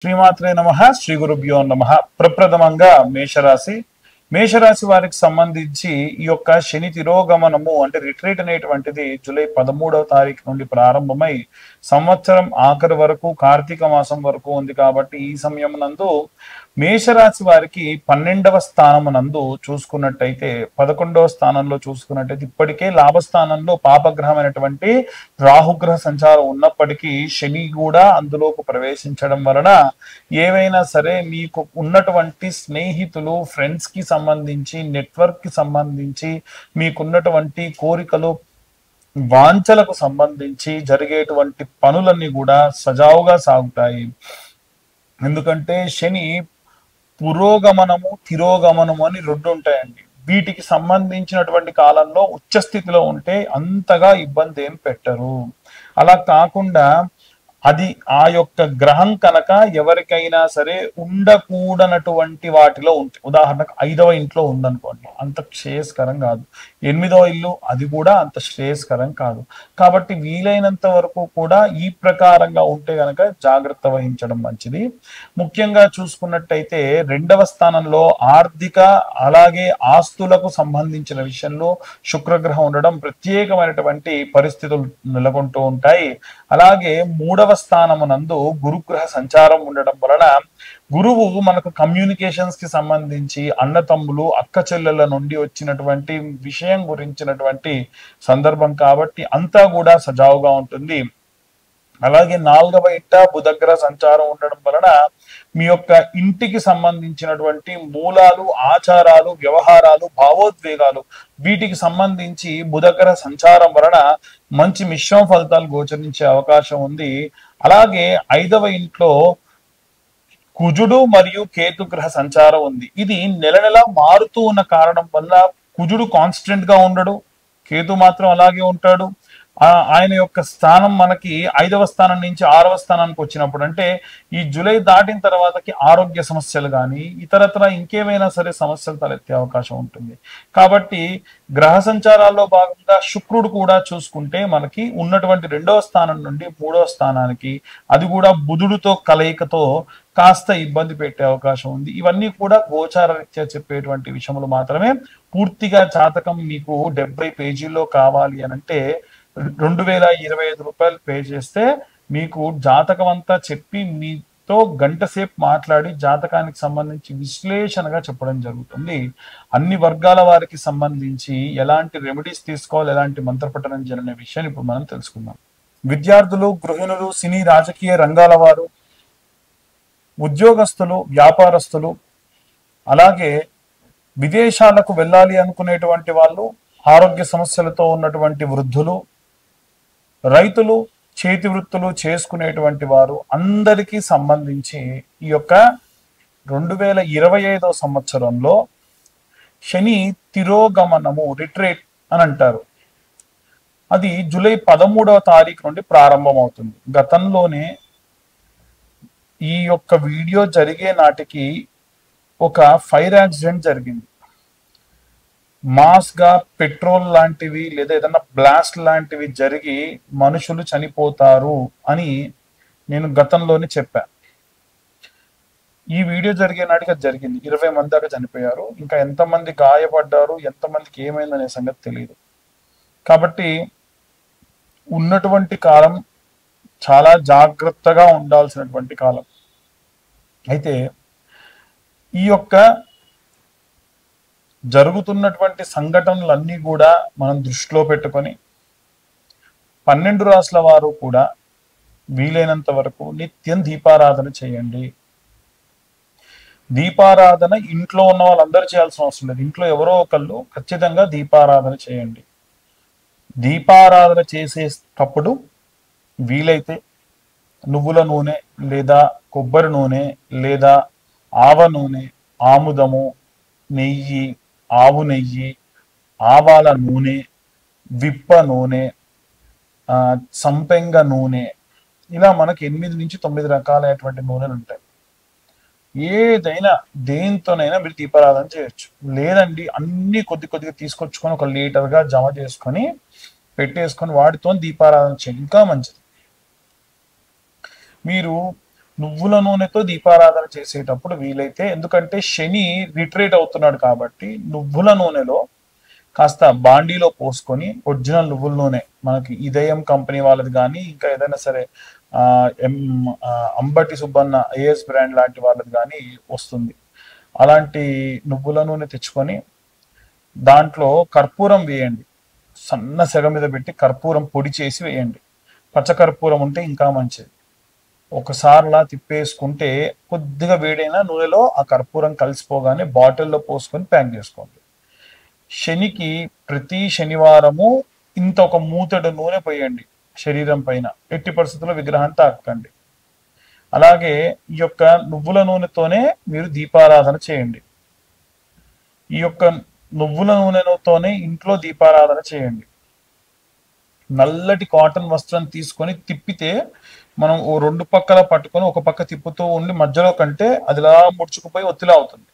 శ్రీమాత్రే నమః శ్రీ గురుభ్యో నమః. ప్రప్రథమంగా మేషరాశి వారికి సంబంధించి ఈ యొక్క శని తిరోగమనము అంటే రిట్రీట్ అనేటువంటిది జూలై 13వ తారీఖు నుండి ప్రారంభమై సంవత్సరం ఆఖరి వరకు కార్తీక మాసం వరకు ఉంది. కాబట్టి ఈ సమయం నందు మేషరాశి వారికి 12వ స్థానము నందు చూసుకున్నట్టయితే 11వ స్థానంలో చూసుకున్నట్టయితే ఇప్పటికే లాభస్థానంలో పాపగ్రహమైనటువంటి రాహుగ్రహ సంచారం ఉన్నప్పటికీ శని కూడా అందులోకి ప్రవేశించడం వలన ఏవైనా సరే మీకు ఉన్నటువంటి స్నేహితులు ఫ్రెండ్స్ కి సంబంధించి నెట్వర్క్ కి సంబంధించి మీకున్నటువంటి కోరికలు వాంఛలకు సంబంధించి జరిగేటువంటి పనులన్నీ కూడా సజావుగా సాగుతాయి. ఎందుకంటే శని పురోగమనము తిరోగమనము అని రెండు ఉంటాయండి. వీటికి సంబంధించినటువంటి కాలంలో ఉచ్చ స్థితిలో ఉంటే అంతగా ఇబ్బంది ఏం పెట్టరు. అలా కాకుండా అది ఆ యొక్క గ్రహం కనుక ఎవరికైనా సరే ఉండకూడనటువంటి వాటిలో ఉంటుంది. ఉదాహరణకు 5వ ఇంట్లో ఉందనుకోండి, అంత శ్రేయస్కరం కాదు. 8వ ఇల్లు, అది కూడా అంత శ్రేయస్కరం కాదు. కాబట్టి వీలైనంత వరకు కూడా ఈ ప్రకారంగా ఉంటే గనక జాగ్రత్త వహించడం మంచిది. ముఖ్యంగా చూసుకున్నట్టయితే 2వ స్థానంలో ఆర్థిక అలాగే ఆస్తులకు సంబంధించిన విషయంలో శుక్రగ్రహం ఉండడం ప్రత్యేకమైనటువంటి పరిస్థితులు నెలకొంటూ ఉంటాయి. అలాగే 3వ స్థానమునందు గురుగ్రహ సంచారం ఉండడం వలన గురువు మనకు కమ్యూనికేషన్స్ కి సంబంధించి అన్నతమ్ములు అక్క చెల్లెల నుండి వచ్చినటువంటి విషయం గురించినటువంటి సందర్భం కాబట్టి అంతా కూడా సజావుగా ఉంటుంది. అలాగే 4వ ఇంట బుధగ్రహ సంచారం ఉండడం వలన మీ యొక్క ఇంటికి సంబంధించినటువంటి మూలాలు, ఆచారాలు, వ్యవహారాలు, భావోద్వేగాలు వీటికి సంబంధించి బుధగ్రహ సంచారం వలన మంచి మిశ్రమ ఫలితాలు గోచరించే అవకాశం ఉంది. అలాగే 5వ ఇంట్లో కుజుడు మరియు కేతు గ్రహ సంచారం ఉంది. ఇది నెల నెల మారుతూ ఉన్న కారణం వల్ల కుజుడు కాన్స్టెంట్ గా ఉండడు, కేతు మాత్రం అలాగే ఉంటాడు. ఆయన యొక్క స్థానం మనకి 5వ స్థానం నుంచి 6వ స్థానానికి వచ్చినప్పుడు అంటే ఈ జూలై దాటిన తర్వాతకి ఆరోగ్య సమస్యలు కానీ ఇతరత్ర ఇంకేమైనా సరే సమస్యలు తలెత్తే అవకాశం ఉంటుంది. కాబట్టి గ్రహ సంచారాల్లో భాగంగా శుక్రుడు కూడా చూసుకుంటే మనకి ఉన్నటువంటి 2వ స్థానం నుండి 3వ స్థానానికి, అది కూడా బుధుడితో కలయికతో కాస్త ఇబ్బంది పెట్టే అవకాశం ఉంది. ఇవన్నీ కూడా గోచార రీత్యా చెప్పేటువంటి విషయములు మాత్రమే. పూర్తిగా జాతకం మీకు 70 పేజీల్లో కావాలి అని అంటే 2025 రూపాయలు పే చేస్తే మీకు జాతకం అంతా చెప్పి మీతో గంట సేపు మాట్లాడి జాతకానికి సంబంధించి విశ్లేషణగా చెప్పడం జరుగుతుంది. అన్ని వర్గాల వారికి సంబంధించి ఎలాంటి రెమెడీస్ తీసుకోవాలి, ఎలాంటి మంత్రపఠనం చేయాలనే విషయాన్ని ఇప్పుడు మనం తెలుసుకుందాం. విద్యార్థులు, గృహిణులు, సినీ రాజకీయ రంగాల వారు, ఉద్యోగస్తులు, వ్యాపారస్తులు, అలాగే విదేశాలకు వెళ్ళాలి అనుకునేటువంటి వాళ్ళు, ఆరోగ్య సమస్యలతో ఉన్నటువంటి వృద్ధులు, రైతులు, చేతి వృత్తులు చేసుకునేటువంటి వారు అందరికీ సంబంధించి ఈ యొక్క 2025వ సంవత్సరంలో శని తిరోగమనము రిట్రీట్ అని అంటారు. అది జూలై 13వ తారీఖు నుండి ప్రారంభమవుతుంది. గతంలోనే ఈ యొక్క వీడియో జరిగే నాటికి ఒక ఫైర్ యాక్సిడెంట్ జరిగింది. మాస్ గా పెట్రోల్ లాంటివి లేదా ఏదైనా బ్లాస్ట్ లాంటివి జరిగి మనుషులు చనిపోతారు అని నేను గతంలోనే చెప్పా. ఈ వీడియో జరిగే నాటికి అది జరిగింది. 20 మంది దాకా చనిపోయారు. ఇంకా ఎంతమంది గాయపడ్డారు, ఎంతమందికి ఏమైందనే సంగతి తెలియదు. కాబట్టి ఉన్నటువంటి కాలం చాలా జాగ్రత్తగా ఉండాల్సినటువంటి కాలం. అయితే ఈ యొక్క జరుగుతున్నటువంటి సంఘటనలన్నీ కూడా మనం దృష్టిలో పెట్టుకొని 12 రాశుల వారు కూడా వీలైనంత వరకు నిత్యం దీపారాధన చేయండి. దీపారాధన ఇంట్లో ఉన్న వాళ్ళందరూ చేయాల్సిన అవసరం లేదు. ఇంట్లో ఎవరో ఒకళ్ళు ఖచ్చితంగా దీపారాధన చేయండి. దీపారాధన చేసేటప్పుడు వీలైతే నువ్వుల నూనె లేదా కొబ్బరి నూనె లేదా ఆవ నూనె, ఆముదము, నెయ్యి, ఆవు నెయ్యి, ఆవాల నూనె, విప్ప నూనె, సంపెంగ నూనె, ఇలా మనకి 8 నుంచి 9 రకాలైనటువంటి నూనెలు ఉంటాయి. ఏదైనా దేంతోనైనా మీరు దీపారాధన చేయొచ్చు. లేదండి అన్ని కొద్దిగా తీసుకొచ్చుకొని 1 లీటర్గా జమ చేసుకొని పెట్టేసుకొని వాటితో దీపారాధన చేయండి, ఇంకా మంచిది. మీరు నువ్వుల నూనెతో దీపారాధన చేసేటప్పుడు వీలైతే, ఎందుకంటే శని రిట్రేట్ అవుతున్నాడు కాబట్టి నువ్వుల నూనెలో కాస్త బాండీలో పోసుకొని ఒరిజినల్ నువ్వుల నూనె మనకి ఇదయం కంపెనీ వాళ్ళది కానీ ఇంకా ఏదైనా సరే ఆ, ఎం అంబటి సుబ్బన్న ఏఎస్ బ్రాండ్ లాంటి వాళ్ళది కానీ వస్తుంది. అలాంటి నువ్వుల నూనె తెచ్చుకొని దాంట్లో కర్పూరం వేయండి. సన్న సెగ మీద పెట్టి కర్పూరం పొడి చేసి వేయండి. పచ్చకర్పూరం ఉంటే ఇంకా మంచిది. ఒకసారిలా తిప్పేసుకుంటే కొద్దిగా వేడైన నూనెలో ఆ కర్పూరం కలిసిపోగానే బాటిల్లో పోసుకొని ప్యాక్ చేసుకోండి. శనికి ప్రతి శనివారము ఇంత ఒక మూతడు నూనె పోయండి శరీరం పైన. ఎట్టి పరిస్థితుల్లో విగ్రహాన్ని తాకండి. అలాగే ఈ యొక్క నువ్వుల నూనెతోనే మీరు దీపారాధన చేయండి. ఈ యొక్క నువ్వుల నూనెతోనే ఇంట్లో దీపారాధన చేయండి. నల్లటి కాటన్ వస్త్రం తీసుకొని తిప్పితే మనం ఓ రెండు పక్కల పట్టుకొని ఒక పక్క తిప్పుతూ ఉండి మధ్యలో కంటే అదిలా ముడుచుకుపోయి ఒత్తిలా అవుతుంది.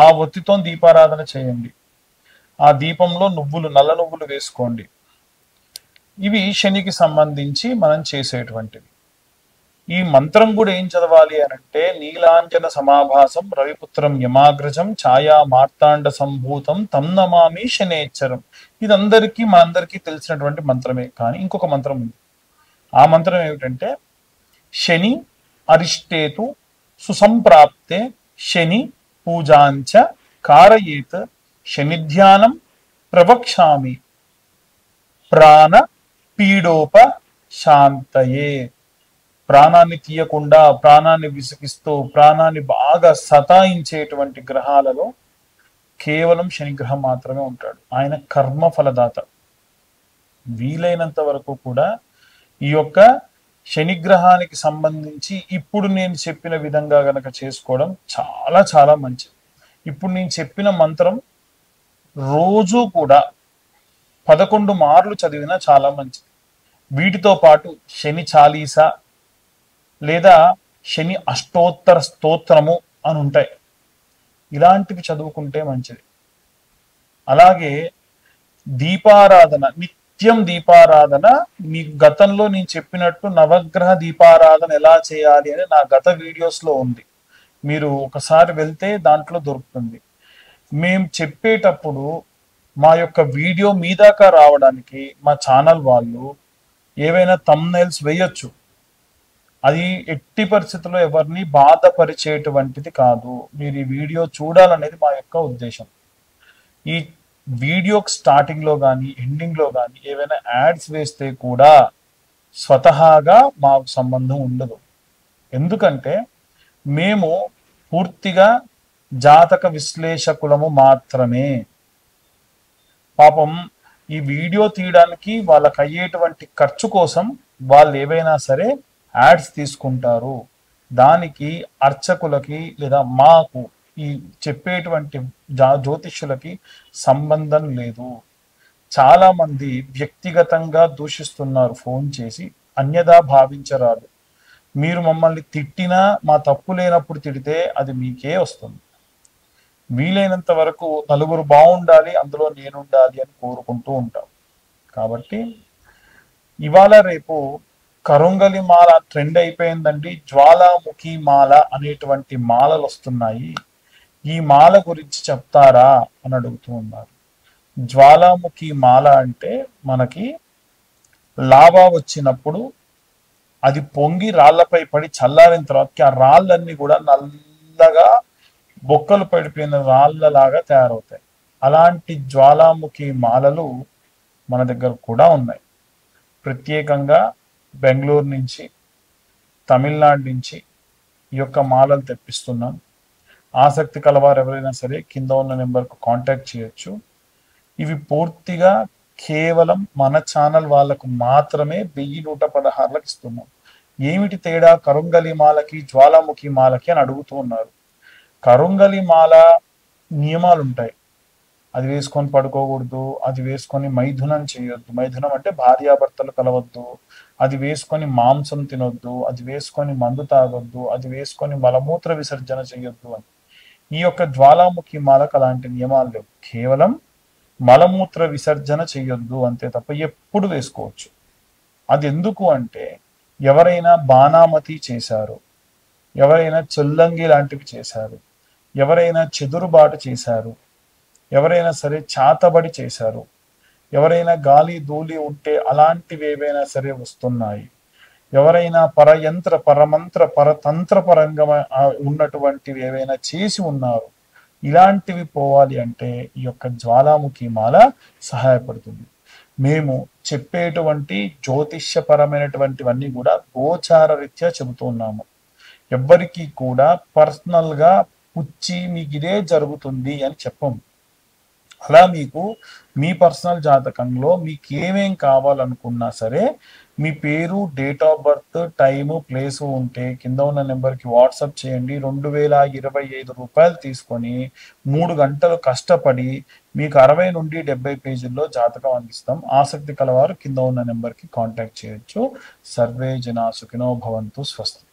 ఆ ఒత్తితో దీపారాధన చేయండి. ఆ దీపంలో నువ్వులు, నల్ల నువ్వులు వేసుకోండి. ఇవి శనికి సంబంధించి మనం చేసేటువంటివి. ఈ మంత్రం కూడా ఏం చదవాలి అనంటే, నీలాంజన సమాభాసం రవిపుత్రం యమాగ్రజం ఛాయా మార్తాండ సంభూతం తం నమామి శనేశ్వరం. ఇది మనందరికీ తెలిసినటువంటి మంత్రమే. కానీ ఇంకొక మంత్రం ఉంది. ఆ మంత్రం ఏమిటంటే, శని అరిష్టేతు సుసంప్రాప్తే శని పూజాంచ కారయేత్ శనిధ్యానం ప్రవక్ష్యామి ప్రాణ పీడోప శాంతయే. ప్రాణాన్ని తీయకుండా, ప్రాణాన్ని విసిగిస్తూ, ప్రాణాన్ని బాగా సతాయించేటువంటి గ్రహాలలో కేవలం శనిగ్రహం మాత్రమే ఉంటాడు. ఆయన కర్మ ఫలదాత. వీలైనంత వరకు కూడా ఈ యొక్క శనిగ్రహానికి సంబంధించి ఇప్పుడు నేను చెప్పిన విధంగా గనక చేసుకోవడం చాలా చాలా మంచిది. ఇప్పుడు నేను చెప్పిన మంత్రం రోజు కూడా 11 మార్లు చదివినా చాలా మంచిది. వీటితో పాటు శని చాలీసా లేదా శని అష్టోత్తర స్తోత్రము అని ఉంటాయి. ఇలాంటివి చదువుకుంటే మంచిది. అలాగే దీపారాధన, నిత్యం దీపారాధన, మీకు గతంలో నేను చెప్పినట్టు నవగ్రహ దీపారాధన ఎలా చేయాలి అని నా గత వీడియోస్లో ఉంది. మీరు ఒకసారి వెళ్తే దాంట్లో దొరుకుతుంది. మేము చెప్పేటప్పుడు మా యొక్క వీడియో మీ దాకా రావడానికి మా ఛానల్ వాళ్ళు ఏవైనా థంబ్నెయిల్స్ వేయొచ్చు. అది ఎట్టి పరిస్థితుల్లో ఎవరిని బాధపరిచేటువంటిది కాదు. మీరు ఈ వీడియో చూడాలనేది మా యొక్క ఉద్దేశం. ఈ వీడియోకి స్టార్టింగ్లో కానీ ఎండింగ్లో కానీ ఏవైనా యాడ్స్ వేస్తే కూడా స్వతహాగా మాకు సంబంధం ఉండదు. ఎందుకంటే మేము పూర్తిగా జాతక విశ్లేషకులము మాత్రమే. పాపం ఈ వీడియో తీయడానికి వాళ్ళకి అయ్యేటువంటి ఖర్చు కోసం వాళ్ళు ఏవైనా సరే యాడ్స్ తీసుకుంటారు. దానికి అర్చకులకి లేదా మాకు ఈ చెప్పేటువంటి జ్యోతిష్యులకి సంబంధం లేదు. చాలా మంది వ్యక్తిగతంగా దూషిస్తున్నారు ఫోన్ చేసి. అన్యదా భావించరాదు. మీరు మమ్మల్ని తిట్టినా మా తప్పు లేనప్పుడు తిడితే అది మీకే వస్తుంది. వీలైనంత వరకు నలుగురు బాగుండాలి, అందులో నేనుండాలి అని కోరుకుంటూ ఉంటాం. కాబట్టి ఇవాళ రేపు కరుంగలి మాల ట్రెండ్ అయిపోయిందండి. జ్వాలాముఖి మాల అనేటువంటి మాలలు వస్తున్నాయి. ఈ మాల గురించి చెప్తారా అని అడుగుతూ ఉన్నారు. జ్వాలాముఖి మాల అంటే మనకి లావా వచ్చినప్పుడు అది పొంగి రాళ్లపై పడి చల్లారిన తర్వాత ఆ రాళ్ళన్నీ కూడా నల్లగా బొక్కలు పడిపోయిన రాళ్ళలాగా తయారవుతాయి. అలాంటి జ్వాలాముఖి మాలలు మన దగ్గర కూడా ఉన్నాయి. ప్రత్యేకంగా బెంగళూరు నుంచి, తమిళనాడు నుంచి ఈ యొక్క మాలలు తెప్పిస్తున్నాం. ఆసక్తి కలవారు ఎవరైనా సరే కింద ఉన్న నెంబర్కు కాంటాక్ట్ చేయొచ్చు. ఇవి పూర్తిగా కేవలం మన ఛానల్ వాళ్ళకు మాత్రమే 1116లకు ఇస్తున్నాం. ఏమిటి తేడా కరుంగలి మాలకి జ్వాలాముఖి మాలకి అని అడుగుతూ ఉన్నారు. కరుంగలి మాల నియమాలు ఉంటాయి. అది వేసుకొని పడుకోకూడదు, అది వేసుకొని మైథునం చేయొద్దు. మైథునం అంటే భార్యాభర్తలు కలవద్దు. అది వేసుకొని మాంసం తినొద్దు, అది వేసుకొని మందు తాగొద్దు, అది వేసుకొని మలమూత్ర విసర్జన చేయొద్దు అని. ఈ యొక్క జ్వాలాముఖి మాలకు అలాంటి నియమాలు లేవు. కేవలం మలమూత్ర విసర్జన చెయ్యొద్దు అంతే తప్ప ఎప్పుడు వేసుకోవచ్చు. అది ఎందుకు అంటే ఎవరైనా బాణామతి చేశారు, ఎవరైనా చెల్లంగి లాంటివి చేశారు, ఎవరైనా చెదురుబాటు చేశారు, ఎవరైనా సరే చాతబడి చేశారు, ఎవరైనా గాలి ధూళి ఉంటే అలాంటివి ఏవైనా సరే వస్తున్నాయి, ఎవరైనా పరయంత్ర పరమంత్ర పరతంత్ర పరంగా ఉన్నటువంటివి ఏవైనా చేసి ఉన్నారు, ఇలాంటివి పోవాలి అంటే ఈ యొక్క జ్వాలాముఖి మాల సహాయపడుతుంది. మేము చెప్పేటువంటి జ్యోతిష్యపరమైనటువంటివన్నీ కూడా గోచార రీత్యా చెబుతూ ఉన్నాము. ఎవ్వరికి కూడా పర్సనల్ గా పుచ్చి మీకు ఇదే జరుగుతుంది అని చెప్పము. అలా మీకు మీ పర్సనల్ జాతకంలో మీకు ఏమేం కావాలనుకున్నా సరే మీ పేరు, date of birth, time, place ఉంటే కింద ఉన్న నెంబర్కి వాట్సాప్ చేయండి. 2025 రూపాయలు తీసుకొని 3 గంటలు కష్టపడి మీకు 60 నుండి 70 పేజీల్లో జాతకం అందిస్తాం. ఆసక్తి కలవారు కింద ఉన్న నెంబర్కి కాంటాక్ట్ చేయొచ్చు. సర్వే జనా సుఖినో భవంతు. స్వస్తి.